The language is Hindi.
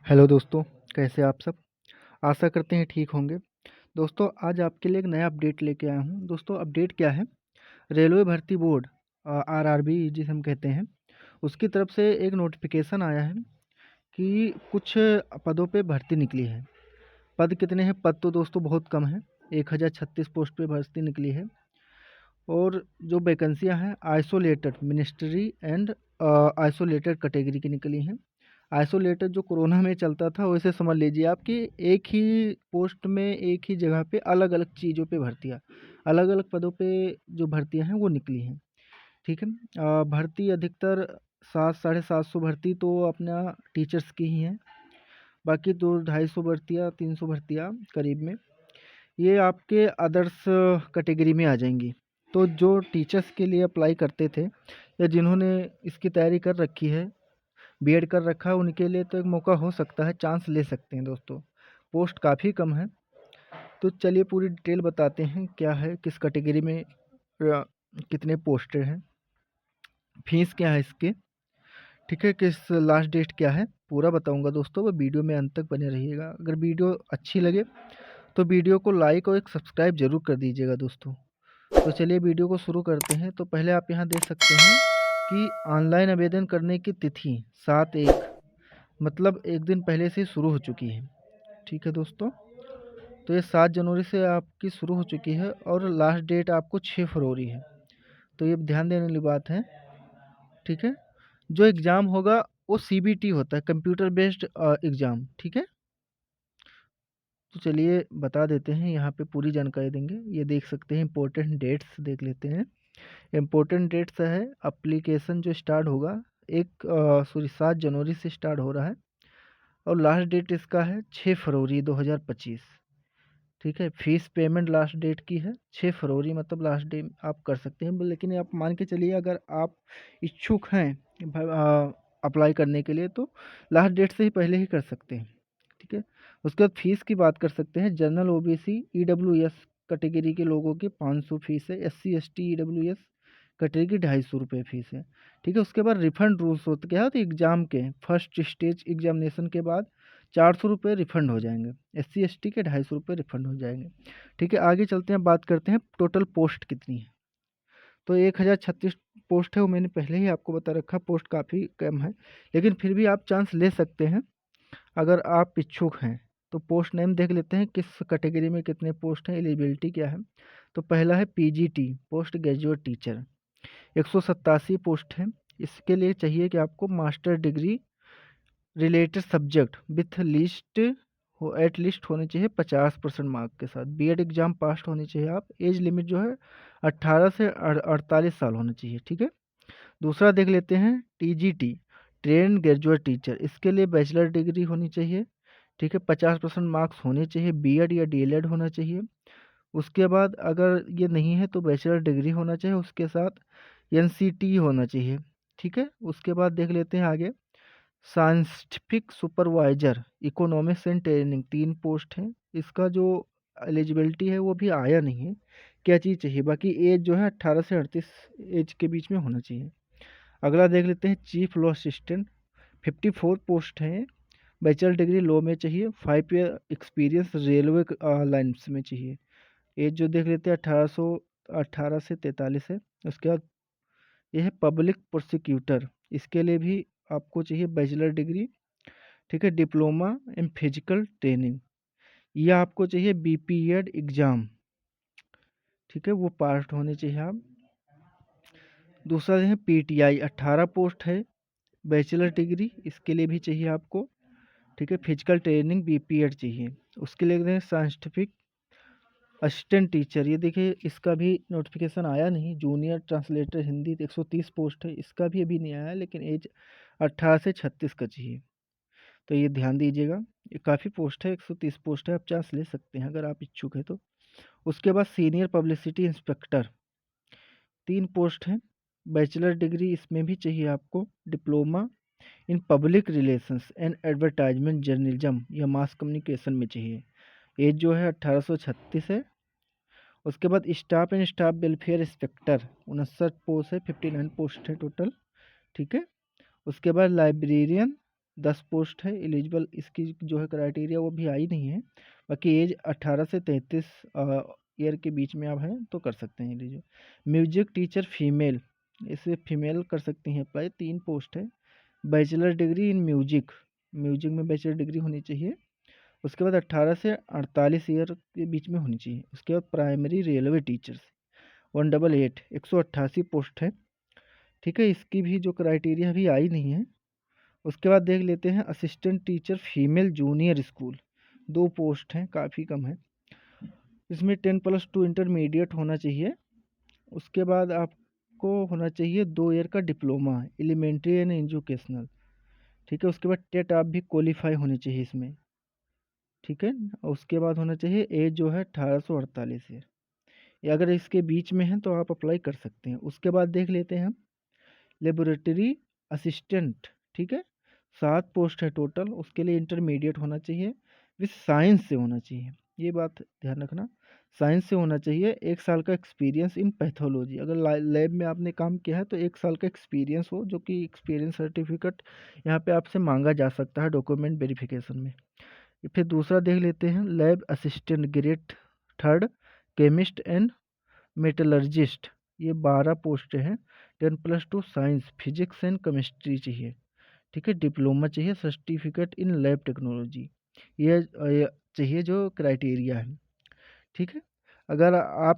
हेलो दोस्तों, कैसे आप सब? आशा करते हैं ठीक होंगे। दोस्तों, आज आपके लिए एक नया अपडेट लेके आया हूँ। दोस्तों, अपडेट क्या है? रेलवे भर्ती बोर्ड आरआरबी जिसे हम कहते हैं, उसकी तरफ से एक नोटिफिकेशन आया है कि कुछ पदों पे भर्ती निकली है। पद कितने हैं? पद तो दोस्तों बहुत कम है। 1036 पोस्ट पे भर्ती निकली है। और जो वैकेंसियाँ हैं isolated ministry and isolated category की निकली हैं। आइसोलेटेड जो कोरोना में चलता था वैसे समझ लीजिए आप कि एक ही पोस्ट में एक ही जगह पे अलग अलग चीज़ों पे भर्तियाँ, अलग अलग पदों पे जो भर्तियाँ हैं वो निकली हैं। ठीक है। भर्ती अधिकतर 700-750 भर्ती तो अपना टीचर्स की ही हैं। बाकी 200-250 भर्तियाँ, 300 भर्तियाँ करीब में ये आपके अदर्स कैटेगरी में आ जाएंगी। तो जो टीचर्स के लिए अप्लाई करते थे या जिन्होंने इसकी तैयारी कर रखी है, बीएड कर रखा है, उनके लिए तो एक मौका हो सकता है, चांस ले सकते हैं दोस्तों। पोस्ट काफ़ी कम है। तो चलिए पूरी डिटेल बताते हैं क्या है, किस कैटेगरी में कितने पोस्टेड हैं, फीस क्या है इसके। ठीक है, किस लास्ट डेट क्या है, पूरा बताऊंगा दोस्तों। वो वीडियो में अंत तक बने रहिएगा। अगर वीडियो अच्छी लगे तो वीडियो को लाइक और एक सब्सक्राइब जरूर कर दीजिएगा दोस्तों। तो चलिए वीडियो को शुरू करते हैं। तो पहले आप यहाँ देख सकते हैं कि ऑनलाइन आवेदन करने की तिथि 7/1 मतलब एक दिन पहले से शुरू हो चुकी है। ठीक है दोस्तों, तो ये 7 जनवरी से आपकी शुरू हो चुकी है और लास्ट डेट आपको 6 फरवरी है। तो ये ध्यान देने वाली बात है। ठीक है। जो एग्ज़ाम होगा वो सीबीटी होता है, कंप्यूटर बेस्ड एग्ज़ाम। ठीक है। तो चलिए बता देते हैं, यहाँ पे पूरी जानकारी देंगे। ये देख सकते हैं, इंपॉर्टेंट डेट्स देख लेते हैं। इम्पोर्टेंट डेट्स है, एप्लीकेशन जो स्टार्ट होगा 7 जनवरी से स्टार्ट हो रहा है और लास्ट डेट इसका है 6 फरवरी 2025। ठीक है। फीस पेमेंट लास्ट डेट की है 6 फरवरी, मतलब लास्ट डे आप कर सकते हैं। लेकिन आप मान के चलिए अगर आप इच्छुक हैं अप्लाई करने के लिए तो लास्ट डेट से ही पहले ही कर सकते हैं। ठीक है। उसके बाद फीस की बात कर सकते हैं। जनरल ओबीसी ईडब्ल्यूएस कैटेगरी के लोगों की 500 फीस है। एससी एसटी ईडब्ल्यूएस कैटेगरी 250 रुपये फीस है। ठीक है। उसके बाद रिफंड रूल्स होते क्या होते, एग्जाम के फर्स्ट स्टेज एग्जामिनेशन के बाद 400 रुपये रिफंड हो जाएंगे। एससी एसटी के 250 रुपये रिफंड हो जाएंगे। ठीक है। आगे चलते हैं, बात करते हैं टोटल पोस्ट कितनी है। तो 1036 पोस्ट है, वो मैंने पहले ही आपको बता रखा। पोस्ट काफ़ी कम है लेकिन फिर भी आप चांस ले सकते हैं अगर आप इच्छुक हैं। तो पोस्ट नेम देख लेते हैं, किस कैटेगरी में कितने पोस्ट हैं, एलिजिबिलिटी क्या है। तो पहला है PGT, post graduate teacher, 187 post है। इसके लिए चाहिए कि आपको master degree related subject with list हो, एट लिस्ट होने चाहिए 50% मार्क के साथ। बीएड एग्जाम पास होनी चाहिए आप। एज लिमिट जो है 18 से 48 साल होना चाहिए। ठीक है। दूसरा देख लेते हैं, टीजीटी, ट्रेन ग्रेजुएट टीचर। इसके लिए बैचलर डिग्री होनी चाहिए। ठीक है। 50% मार्क्स होने चाहिए। बीएड या डीएलएड होना चाहिए। उसके बाद अगर ये नहीं है तो बैचलर डिग्री होना चाहिए, उसके साथ एनसीटी होना चाहिए। ठीक है। उसके बाद देख लेते हैं आगे, scientific supervisor economics and training, 3 post हैं। इसका जो एलिजिबिलिटी है वो भी आया नहीं है, क्या चीज़ चाहिए। बाकी एज जो है 18 से 38 एज के बीच में होना चाहिए। अगला देख लेते हैं, चीफ लॉ असिस्टेंट, 54 पोस्ट हैं। बैचलर डिग्री लॉ में चाहिए, 5 ईयर एक्सपीरियंस रेलवे लाइन्स में चाहिए। एज जो देख लेते हैं 18 से 43 है। उसके बाद ये है पब्लिक प्रोसिक्यूटर, इसके लिए भी आपको चाहिए बैचलर डिग्री। ठीक है। डिप्लोमा इन फिजिकल ट्रेनिंग, ये आपको चाहिए बीपीएड एग्ज़ाम। ठीक है, वो पास होने चाहिए आप। दूसरा है पीटीआई, 18 पोस्ट है। बैचलर डिग्री इसके लिए भी चाहिए आपको। ठीक है। फिजिकल ट्रेनिंग बीपीएड चाहिए। उसके लिए देखते हैं साइंटिफिक असिस्टेंट टीचर, ये देखिए इसका भी नोटिफिकेशन आया नहीं। जूनियर ट्रांसलेटर हिंदी, 130 पोस्ट है। इसका भी अभी नहीं आया लेकिन एज 18 से 36 का चाहिए। तो ये ध्यान दीजिएगा, ये काफ़ी पोस्ट है, 130 पोस्ट है। आप चांस ले सकते हैं अगर आप इच्छुक है तो। उसके बाद सीनियर पब्लिसिटी इंस्पेक्टर, 3 पोस्ट हैं। बैचलर डिग्री इसमें भी चाहिए आपको। Diploma in public relations and advertisement journalism या मास कम्युनिकेशन में चाहिए। एज जो है 1836 है। उसके बाद staff and staff welfare inspector, 59 post है, 59 पोस्ट है टोटल। ठीक है। उसके बाद लाइब्रेरियन 10 पोस्ट है एलिजिबल, इसकी जो है क्राइटेरिया वो भी आई नहीं है। बाकी एज 18 से 33 ईयर के बीच में आप हैं तो कर सकते हैं एलिजिबल। म्यूजिक टीचर फीमेल, इसे फीमेल कर सकती हैं अप्लाई, 3 पोस्ट है। Bachelor degree in music, music में बैचलर डिग्री होनी चाहिए। उसके बाद 18 से 48 ईयर के बीच में होनी चाहिए। उसके बाद प्राइमरी रेलवे टीचर्स 188, 188 पोस्ट है। ठीक है, इसकी भी जो क्राइटेरिया अभी आई नहीं है। उसके बाद देख लेते हैं assistant teacher female junior school, 2 post हैं, काफ़ी कम है। इसमें 10+2 इंटरमीडिएट होना चाहिए। उसके बाद आपको होना चाहिए 2 ईयर का डिप्लोमा एलिमेंट्री एंड एजुकेशनल। ठीक है, उसके बाद टेट आप भी क्वालिफाई होने चाहिए इसमें। ठीक है, और उसके बाद होना चाहिए एज जो है 18 से 48 ईयर, या अगर इसके बीच में है तो आप अप्लाई कर सकते हैं। उसके बाद देख लेते हैं हम लेबोरेटरी असिस्टेंट। ठीक है, 7 पोस्ट है टोटल। उसके लिए इंटरमीडिएट होना चाहिए, विथ साइंस से होना चाहिए, ये बात ध्यान रखना, साइंस से होना चाहिए। 1 साल का एक्सपीरियंस इन पैथोलॉजी, अगर लैब में आपने काम किया है तो 1 साल का एक्सपीरियंस हो, जो कि एक्सपीरियंस सर्टिफिकेट यहाँ पे आपसे मांगा जा सकता है डॉक्यूमेंट वेरिफिकेशन में। फिर दूसरा देख लेते हैं lab assistant grade 3 chemist and metallurgist, ये 12 पोस्ट हैं। 10+2 साइंस फिजिक्स एंड केमिस्ट्री चाहिए। ठीक है, डिप्लोमा चाहिए, सर्टिफिकेट इन लैब टेक्नोलॉजी, ये चाहिए जो क्राइटेरिया है। ठीक है, अगर आप